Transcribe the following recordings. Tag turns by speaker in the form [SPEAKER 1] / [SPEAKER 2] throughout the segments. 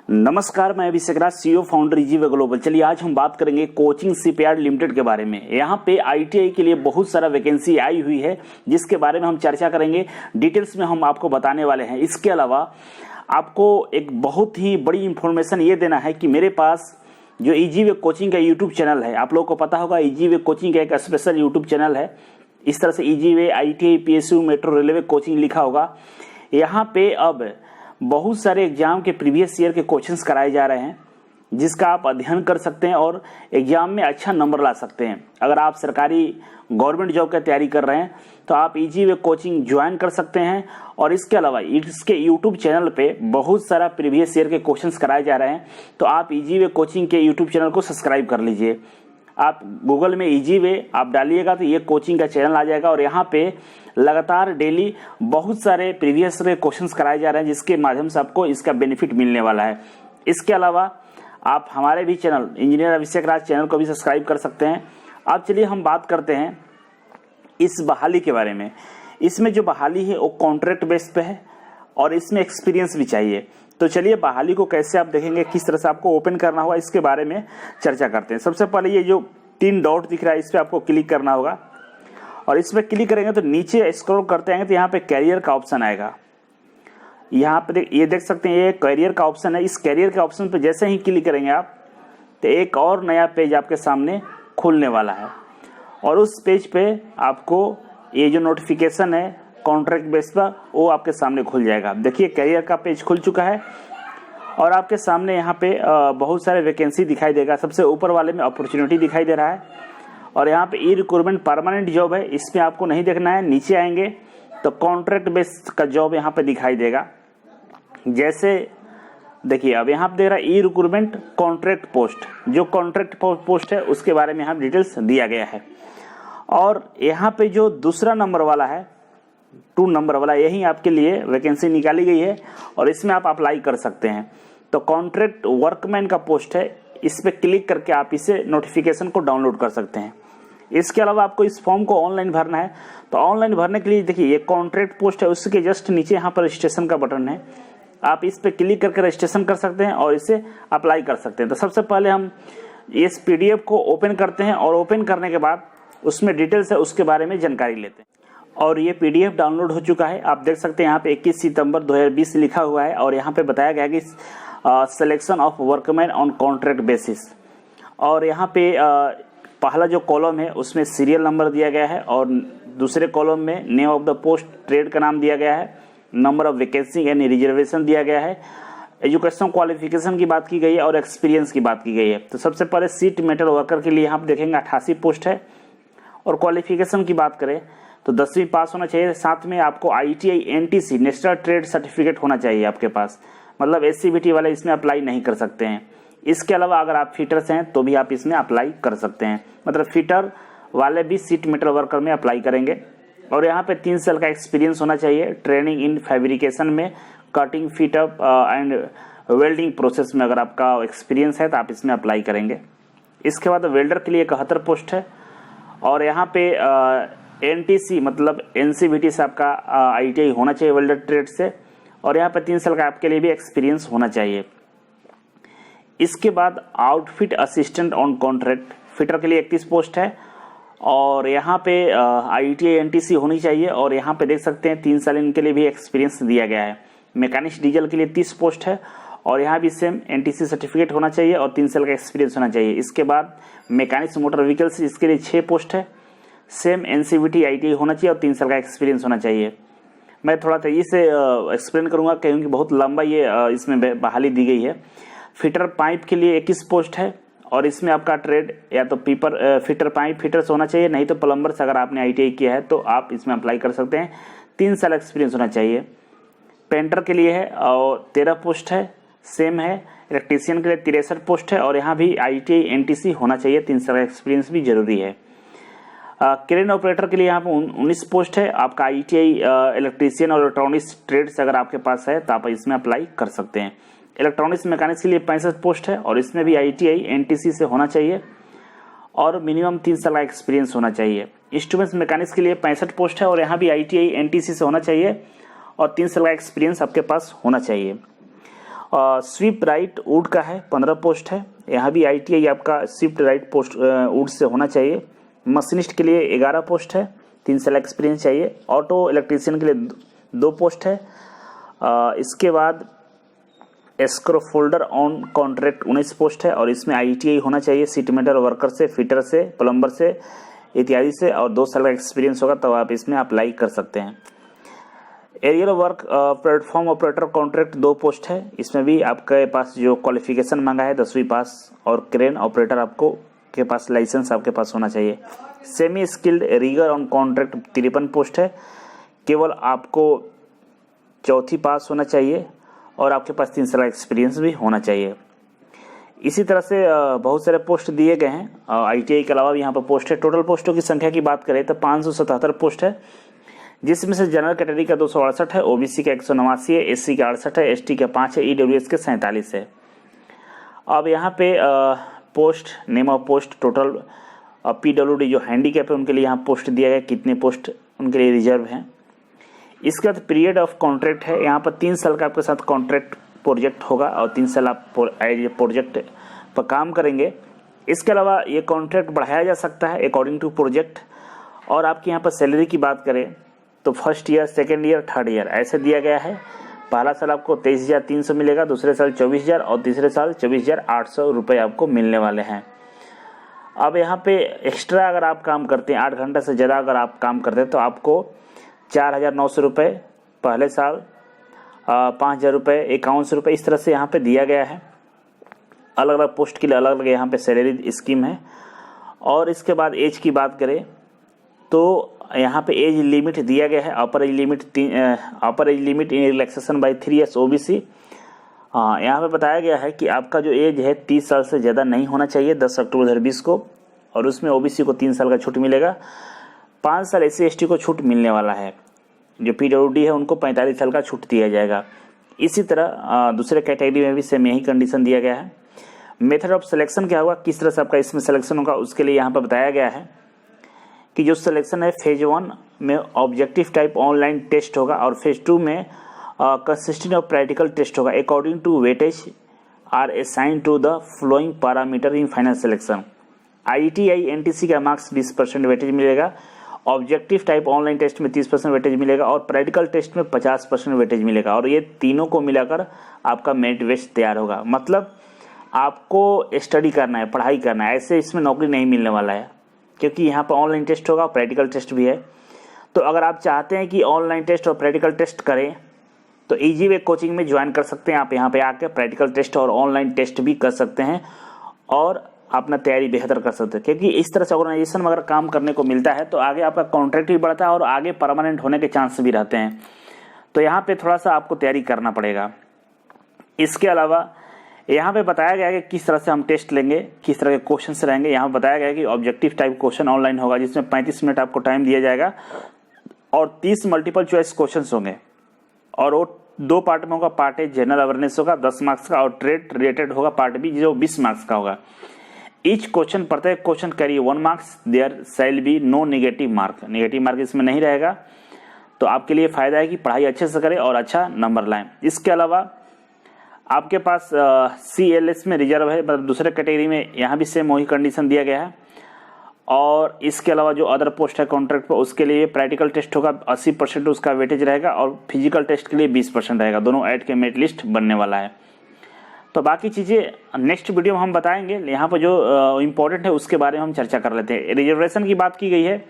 [SPEAKER 1] नमस्कार, मैं अभिषेक राज, CEO founder इजीवे global. चलिए आज हम बात करेंगे कोचिंग शिपयार्ड लिमिटेड के बारे में। यहाँ पे आईटीआई के लिए बहुत सारा वैकेंसी आई हुई है जिसके बारे में हम चर्चा करेंगे, डिटेल्स में हम आपको बताने वाले हैं। इसके अलावा आपको एक बहुत ही बड़ी इंफॉर्मेशन ये देना है कि मेरे पास जो इजीवे कोचिंग का यूट्यूब चैनल है, आप लोगों को पता होगा इजीवे कोचिंग का एक स्पेशल यूट्यूब चैनल है। इस तरह से easy way ITI PSU metro railway coaching लिखा होगा। यहाँ पे अब बहुत सारे एग्जाम के प्रीवियस ईयर के क्वेश्चंस कराए जा रहे हैं जिसका आप अध्ययन कर सकते हैं और एग्जाम में अच्छा नंबर ला सकते हैं। अगर आप सरकारी गवर्नमेंट जॉब की तैयारी कर रहे हैं तो आप इजीवे कोचिंग ज्वाइन कर सकते हैं। और इसके अलावा इसके यूट्यूब चैनल पे बहुत सारा प्रीवियस ईयर के क्वेश्चंस कराए जा रहे हैं, तो आप इजीवे कोचिंग के यूट्यूब चैनल को सब्सक्राइब कर लीजिए। आप गूगल में इजीवे आप डालिएगा तो ये कोचिंग का चैनल आ जाएगा और यहाँ पे लगातार डेली बहुत सारे प्रीवियस क्वेश्चंस कराए जा रहे हैं जिसके माध्यम से आपको इसका बेनिफिट मिलने वाला है। इसके अलावा आप हमारे भी चैनल इंजीनियर अभिषेक राज चैनल को भी सब्सक्राइब कर सकते हैं। अब चलिए हम बात करते हैं इस बहाली के बारे में। इसमें जो बहाली है वो कॉन्ट्रैक्ट बेस पे है और इसमें एक्सपीरियंस भी चाहिए। तो चलिए बहाली को कैसे आप देखेंगे, किस तरह से आपको ओपन करना होगा, इसके बारे में चर्चा करते हैं। सबसे पहले ये जो 3 डॉट दिख रहा है इस पर आपको क्लिक करना होगा और इस पर क्लिक करेंगे तो नीचे स्क्रॉल करते हैं तो यहाँ पे कैरियर का ऑप्शन आएगा। यहाँ पे ये देख सकते हैं, ये कैरियर का ऑप्शन है। इस कैरियर के ऑप्शन पे जैसे ही क्लिक करेंगे आप तो एक और नया पेज आपके सामने खुलने वाला है और उस पेज पे आपको ये जो नोटिफिकेशन है कॉन्ट्रैक्ट बेस पर वो आपके सामने खुल जाएगा। देखिए कैरियर का पेज खुल चुका है और आपके सामने यहाँ पे बहुत सारे वैकेंसी दिखाई देगा। सबसे ऊपर वाले में अपॉर्चुनिटी दिखाई दे रहा है और यहाँ पे ई रिक्रूटमेंट परमानेंट जॉब है, इसमें आपको नहीं देखना है। नीचे आएंगे तो कॉन्ट्रैक्ट बेस का जॉब यहाँ पे दिखाई देगा। जैसे देखिए अब यहाँ पे दे रहा है ई रिक्रूटमेंट कॉन्ट्रैक्ट पोस्ट, जो कॉन्ट्रैक्ट पोस्ट है उसके बारे में यहाँ डिटेल्स दिया गया है। और यहाँ पे जो दूसरा नंबर वाला है 2 नंबर वाला, यही आपके लिए वैकेंसी निकाली गई है और इसमें आप अप्लाई कर सकते हैं। तो कॉन्ट्रैक्ट वर्कमैन का पोस्ट है, इस पे क्लिक करके आप इसे नोटिफिकेशन को डाउनलोड कर सकते हैं। इसके अलावा आपको इस फॉर्म को ऑनलाइन भरना है, तो ऑनलाइन भरने के लिए देखिए ये कॉन्ट्रैक्ट पोस्ट है, उसके जस्ट नीचे यहाँ पर रजिस्ट्रेशन का बटन है, आप इस पे क्लिक करके रजिस्ट्रेशन कर सकते हैं और इसे अप्लाई कर सकते हैं। तो सबसे पहले हम इस पीडीएफ को ओपन करते हैं और ओपन करने के बाद उसमें डिटेल्स है उसके बारे में जानकारी लेते हैं। और ये पीडीएफ डाउनलोड हो चुका है, आप देख सकते हैं यहाँ पे 21 सितंबर 2020 लिखा हुआ है और यहाँ पे बताया गया है कि selection of workman on contract basis. और यहाँ पे पहला जो कॉलम है उसमें सीरियल नंबर दिया गया है और दूसरे कॉलम में name of the post, trade का नाम दिया गया है, नंबर ऑफ वैकेंसी यानी रिजर्वेशन दिया गया है, एजुकेशन क्वालिफिकेशन की बात की गई है और एक्सपीरियंस की बात की गई है। तो सबसे पहले सीट मेटल वर्कर के लिए यहाँ पे देखेंगे 88 पोस्ट है और क्वालिफिकेशन की बात करें तो 10वीं पास होना चाहिए। साथ में आपको ITI NTC national trade certificate होना चाहिए आपके पास, मतलब एससीबीटी वाले इसमें अप्लाई नहीं कर सकते हैं। इसके अलावा अगर आप फिटर्स हैं तो भी आप इसमें अप्लाई कर सकते हैं, मतलब फिटर वाले भी सीट मेटल वर्कर में अप्लाई करेंगे। और यहाँ पे 3 साल का एक्सपीरियंस होना चाहिए, ट्रेनिंग इन फैब्रिकेशन में, cutting, fit up and welding process में अगर आपका एक्सपीरियंस है तो आप इसमें अप्लाई करेंगे। इसके बाद वेल्डर के लिए 71 पोस्ट है और यहाँ पे एनटीसी मतलब एनसीबीटी से आपका आईटीआई होना चाहिए वेल्डर ट्रेड से और यहाँ पे 3 साल का आपके लिए भी एक्सपीरियंस होना चाहिए। इसके बाद outfit assistant on contract, fitter के लिए 31 पोस्ट है और यहाँ पे आईटीआई एनटीसी होनी चाहिए और यहाँ पे देख सकते हैं 3 साल इनके लिए भी एक्सपीरियंस दिया गया है। मैकेनिक डीजल के लिए 30 पोस्ट है और यहाँ भी सेम एनटीसी सर्टिफिकेट होना चाहिए और 3 साल का एक्सपीरियंस होना चाहिए। इसके बाद मैकेनिक्स मोटर व्हीकल्स, इसके लिए 6 पोस्ट है, सेम एनसीबीटी आईटीआई होना चाहिए और 3 साल का एक्सपीरियंस होना चाहिए। मैं थोड़ा तेजी से एक्सप्लेन करूंगा क्योंकि बहुत लंबा ये इसमें बहाली दी गई है। फिटर पाइप के लिए 21 पोस्ट है और इसमें आपका ट्रेड या तो फिटर पाइप फिटर्स होना चाहिए, नहीं तो प्लम्बर्स अगर आपने आईटीआई किया है तो आप इसमें अप्लाई कर सकते हैं। 3 साल एक्सपीरियंस होना चाहिए। पेंटर के लिए है और 13 पोस्ट है, सेम है। इलेक्ट्रीशियन के लिए 63 पोस्ट है और यहाँ भी आईटीआई एनटीसी होना चाहिए, 3 साल का एक्सपीरियंस भी जरूरी है। क्रेन ऑपरेटर के लिए यहाँ पे 19 पोस्ट है, आपका आईटीआई इलेक्ट्रीशियन और इलेक्ट्रॉनिक्स ट्रेड्स अगर आपके पास है तो आप इसमें अप्लाई कर सकते हैं। इलेक्ट्रॉनिक्स मैकेनिक्स के लिए 65 पोस्ट है और इसमें भी आईटीआई एनटीसी से होना चाहिए और मिनिमम 3 साल का एक्सपीरियंस होना चाहिए। इंस्ट्रूमेंट्स मैकेनिक्स के लिए 65 पोस्ट है और यहाँ भी आईटीआई एनटीसी से होना चाहिए और 3 साल का एक्सपीरियंस आपके पास होना चाहिए। स्वीप राइट वुड का है, 15 पोस्ट है। यहाँ भी ITI आपका SVEEP right post would say होना चाहिए। मशीनिस्ट के लिए 11 पोस्ट है, 3 साल एक्सपीरियंस चाहिए। ऑटो इलेक्ट्रीशियन के लिए 2 पोस्ट है। इसके बाद escrow folder on contract 19 post है और इसमें ITI होना चाहिए सीट मेटर वर्कर से, फिटर से, प्लम्बर से इत्यादि से, और 2 साल का एक्सपीरियंस होगा तो आप इसमें अप्लाई कर सकते हैं। Aerial work platform operator contract 2 post है। इसमें भी आपके पास जो क्वालिफिकेशन मांगा है 10वीं पास, और क्रेन ऑपरेटर आपको के पास लाइसेंस आपके पास होना चाहिए। Semi skilled rigger on contract 53 post है। केवल आपको 4वीं पास होना चाहिए और आपके पास 3 साल का एक्सपीरियंस भी होना चाहिए। इसी तरह से बहुत सारे पोस्ट दिए गए हैं। ITI के अलावा भी यहाँ पर पोस्ट है। टोटल पोस्टों की संख्या की बात करें तो 577 पोस्ट है, जिसमें से जनरल कैटेगरी का 268 है, OBC का 189 है, SC का 68 है, ST का 5 है, EWS के 47 है। अब यहाँ पे post, name of post, total PWD जो हैंडीकैप है उनके लिए यहाँ पोस्ट दिया गया, कितने पोस्ट उनके लिए रिजर्व हैं। इसके बाद पीरियड ऑफ कॉन्ट्रैक्ट है। यहाँ पर 3 साल का आपके साथ कॉन्ट्रैक्ट प्रोजेक्ट होगा और 3 साल आप प्रोजेक्ट पर काम करेंगे। इसके अलावा ये कॉन्ट्रैक्ट बढ़ाया जा सकता है अकॉर्डिंग टू प्रोजेक्ट। और आपकी यहाँ पर सैलरी की बात करें तो first year, second year, third year ऐसे दिया गया है। पहला साल आपको 23,300 मिलेगा, दूसरे साल 24,000 और तीसरे साल 24,800 रुपये आपको मिलने वाले हैं। अब यहाँ पे एक्स्ट्रा अगर आप काम करते हैं, 8 घंटे से ज़्यादा अगर आप काम करते हैं तो आपको 4,900 रुपये पहले साल, 5,000 रुपये, 51 रुपये, इस तरह से यहाँ पे दिया गया है। अलग अलग पोस्ट के लिए अलग अलग यहाँ पे सैलरी स्कीम है। और इसके बाद एज की बात करें तो यहाँ पे एज लिमिट दिया गया है। Upper age limit in relaxation by 3 years OBC। यहाँ पे बताया गया है कि आपका जो एज है 30 साल से ज़्यादा नहीं होना चाहिए 10 अक्टूबर 2020 को, और उसमें OBC को 3 साल का छूट मिलेगा। 5 साल SC ST को छूट मिलने वाला है। जो PWD है उनको 45 साल का छूट दिया जाएगा। इसी तरह दूसरे कैटेगरी में भी सेम यही कंडीशन दिया गया है। मेथड ऑफ सिलेक्शन क्या होगा, किस तरह से आपका इसमें सिलेक्शन होगा, उसके लिए यहाँ पर बताया गया है कि जो सिलेक्शन है फेज 1 में ऑब्जेक्टिव टाइप ऑनलाइन टेस्ट होगा और फेज 2 में कंसिस्टिंग ऑफ प्रैक्टिकल टेस्ट होगा। According to weightage are assigned to the following parameter in final selection. ITI NTC का मार्क्स 20% वेटेज मिलेगा, ऑब्जेक्टिव टाइप ऑनलाइन टेस्ट में 30% weightage मिलेगा और प्रैक्टिकल टेस्ट में 50% वेटेज मिलेगा। और ये तीनों को मिलाकर आपका मेरिट लिस्ट तैयार होगा। मतलब आपको स्टडी करना है, पढ़ाई करना है, ऐसे इसमें नौकरी नहीं मिलने वाला है, क्योंकि यहाँ पर ऑनलाइन टेस्ट होगा, प्रैक्टिकल टेस्ट भी है। तो अगर आप चाहते हैं कि ऑनलाइन टेस्ट और प्रैक्टिकल टेस्ट करें तो इजी वे कोचिंग में ज्वाइन कर सकते हैं। आप यहाँ पे आके प्रैक्टिकल टेस्ट और ऑनलाइन टेस्ट भी कर सकते हैं और अपना तैयारी बेहतर कर सकते हैं। क्योंकि इस तरह से ऑर्गेनाइजेशन में अगर काम करने को मिलता है तो आगे आपका कॉन्ट्रैक्ट भी बढ़ता है और आगे परमानेंट होने के चांस भी रहते हैं। तो यहाँ पे थोड़ा सा आपको तैयारी करना पड़ेगा। इसके अलावा यहाँ पे बताया गया है कि किस तरह से हम टेस्ट लेंगे, किस तरह के क्वेश्चंस रहेंगे। यहाँ बताया गया है कि ऑब्जेक्टिव टाइप क्वेश्चन ऑनलाइन होगा, जिसमें 35 मिनट आपको टाइम दिया जाएगा और 30 मल्टीपल चॉइस क्वेश्चंस होंगे और वो 2 पार्ट में होगा। पार्ट ए जनरल अवेयरनेस होगा 10 मार्क्स का और ट्रेड रिलेटेड होगा पार्ट बी जो 20 मार्क्स का होगा। ईच क्वेश्चन, प्रत्येक question carry 1 marks, there shall be no negative mark. Negative mark इसमें नहीं रहेगा। तो आपके लिए फायदा है कि पढ़ाई अच्छे से करें और अच्छा नंबर लाएं। इसके अलावा आपके पास CLS में रिजर्व है, मतलब दूसरे कैटेगरी में, यहाँ भी सेम वही कंडीशन दिया गया है। और इसके अलावा जो अदर पोस्ट है कॉन्ट्रैक्ट पर, उसके लिए प्रैक्टिकल टेस्ट होगा, 80% उसका वेटेज रहेगा और फिजिकल टेस्ट के लिए 20% रहेगा। दोनों ऐड के मेरिट लिस्ट बनने वाला है। तो बाकी चीज़ें नेक्स्ट वीडियो में हम बताएंगे। यहाँ पर जो इम्पोर्टेंट है उसके बारे में हम चर्चा कर लेते हैं। रिजर्वेशन की बात की गई है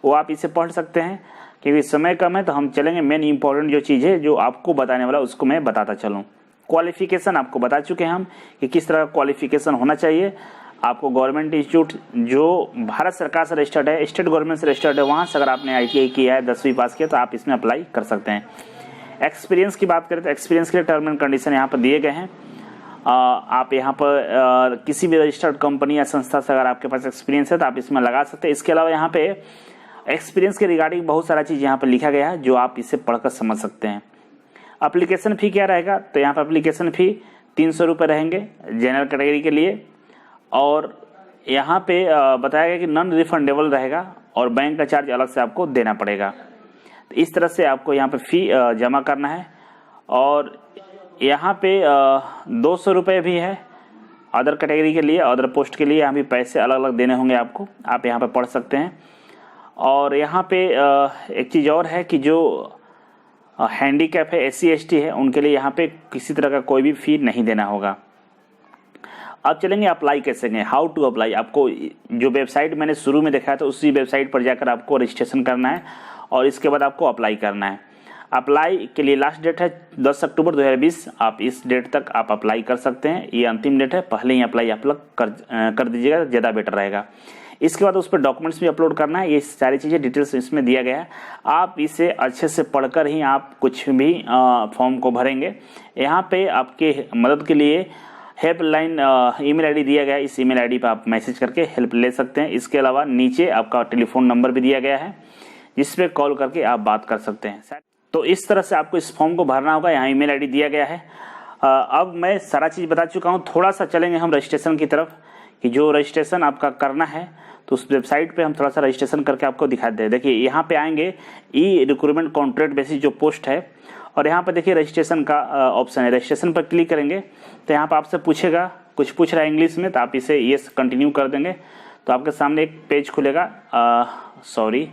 [SPEAKER 1] वो आप इसे पढ़ सकते हैं, क्योंकि समय कम है तो हम चलेंगे मेन इंपॉर्टेंट जो चीज़ है जो आपको बताने वाला उसको मैं बताता चलूँ। क्वालिफिकेशन आपको बता चुके हैं हम कि किस तरह का क्वालिफिकेशन होना चाहिए। आपको गवर्नमेंट इंस्टीट्यूट जो भारत सरकार से रजिस्टर्ड है, स्टेट गवर्नमेंट से रजिस्टर्ड है, वहाँ से अगर आपने ITI किया है, 10वीं पास किया तो आप इसमें अप्लाई कर सकते हैं। एक्सपीरियंस की बात करें तो एक्सपीरियंस के लिए टर्म एंड कंडीशन यहाँ पर दिए गए हैं। आप यहाँ पर किसी भी रजिस्टर्ड कंपनी या संस्था से अगर आपके पास एक्सपीरियंस है तो आप इसमें लगा सकते हैं। इसके अलावा यहाँ पे एक्सपीरियंस के रिगार्डिंग बहुत सारा चीज़ यहाँ पर लिखा गया है जो आप इसे पढ़कर समझ सकते हैं। एप्लीकेशन फ़ी क्या रहेगा, तो यहाँ पर एप्लीकेशन फ़ी 300 रुपये रहेंगे जनरल कैटेगरी के लिए। और यहाँ पे बताया गया कि नॉन रिफंडेबल रहेगा और बैंक का चार्ज अलग से आपको देना पड़ेगा। तो इस तरह से आपको यहाँ पे फ़ी जमा करना है। और यहाँ पे 200 रुपये भी है अदर कैटेगरी के लिए, अदर पोस्ट के लिए यहाँ भी पैसे अलग अलग देने होंगे आपको, आप यहाँ पे पढ़ सकते हैं। और यहाँ पे एक चीज़ और है कि जो हैंडीकैप है, SC ST है, उनके लिए यहाँ पे किसी तरह का कोई भी फी नहीं देना होगा। अब चलेंगे अप्लाई कैसे करेंगे, हाउ टू अप्लाई। आपको जो वेबसाइट मैंने शुरू में दिखाया था उसी वेबसाइट पर जाकर आपको रजिस्ट्रेशन करना है और इसके बाद आपको अप्लाई करना है। अप्लाई के लिए लास्ट डेट है 10 अक्टूबर 2020। आप इस डेट तक आप अप्लाई कर सकते हैं, ये अंतिम डेट है, पहले ही अप्लाई आप लोग कर दीजिएगा, ज़्यादा बेटर रहेगा। इसके बाद उस पर डॉक्यूमेंट्स भी अपलोड करना है, ये सारी चीज़ें डिटेल्स इसमें दिया गया है। आप इसे अच्छे से पढ़कर ही आप कुछ भी फॉर्म को भरेंगे। यहाँ पे आपके मदद के लिए हेल्पलाइन ईमेल आईडी दिया गया है, इस ईमेल आईडी पर आप मैसेज करके हेल्प ले सकते हैं। इसके अलावा नीचे आपका टेलीफोन नंबर भी दिया गया है जिस पे कॉल करके आप बात कर सकते हैं। तो इस तरह से आपको इस फॉर्म को भरना होगा, यहाँ ईमेल आईडी दिया गया है। अब मैं सारा चीज़ बता चुका हूँ, थोड़ा सा चलेंगे हम रजिस्ट्रेशन की तरफ कि जो रजिस्ट्रेशन आपका करना है तो उस वेबसाइट पे हम थोड़ा सा रजिस्ट्रेशन करके आपको दिखा दें। देखिए यहाँ पे आएंगे ई रिक्रूटमेंट कॉन्ट्रैक्ट बेसिस जो पोस्ट है और यहाँ पे देखिए रजिस्ट्रेशन का ऑप्शन है। रजिस्ट्रेशन पर क्लिक करेंगे तो यहाँ पर आपसे पूछेगा, कुछ पूछ रहा है इंग्लिश में, तो आप इसे येस कंटिन्यू कर देंगे तो आपके सामने एक पेज खुलेगा। सॉरी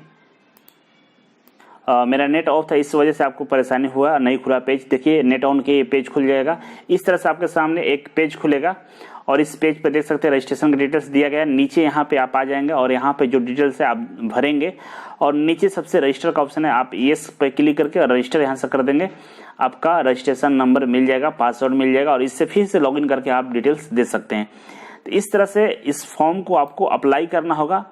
[SPEAKER 1] मेरा नेट ऑफ था, इस वजह से आपको परेशानी हुआ, नहीं खुला पेज। देखिए नेट ऑन के पेज खुल जाएगा। इस तरह से आपके सामने एक पेज खुलेगा और इस पेज पे देख सकते हैं रजिस्ट्रेशन का डिटेल्स दिया गया है। नीचे यहाँ पे आप आ जाएंगे और यहाँ पे जो डिटेल्स है आप भरेंगे और नीचे सबसे रजिस्टर का ऑप्शन है, आप येस पे क्लिक करके रजिस्टर यहाँ से कर देंगे। आपका रजिस्ट्रेशन नंबर मिल जाएगा, पासवर्ड मिल जाएगा और इससे फिर से लॉगिन करके आप डिटेल्स दे सकते हैं। तो इस तरह से इस फॉर्म को आपको अप्लाई करना होगा।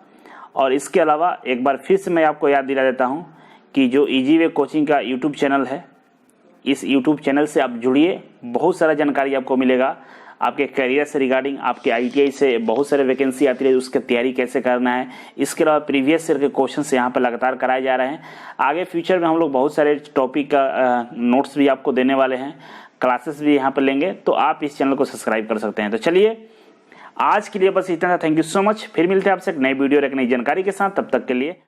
[SPEAKER 1] और इसके अलावा एक बार फिर से मैं आपको याद दिला देता हूँ कि जो इजी वे कोचिंग का यूट्यूब चैनल है, इस यूट्यूब चैनल से आप जुड़िए, बहुत सारा जानकारी आपको मिलेगा आपके करियर से रिगार्डिंग। आपके ITI से बहुत सारे वैकेंसी आती है, उसकी तैयारी कैसे करना है। इसके अलावा प्रीवियस ईयर के क्वेश्चन यहाँ पर लगातार कराए जा रहे हैं। आगे फ्यूचर में हम लोग बहुत सारे टॉपिक का नोट्स भी आपको देने वाले हैं, क्लासेस भी यहाँ पर लेंगे, तो आप इस चैनल को सब्सक्राइब कर सकते हैं। तो चलिए आज के लिए बस इतना था। Thank you so much. फिर मिलते हैं आपसे एक नई वीडियो और एक नई जानकारी के साथ, तब तक के लिए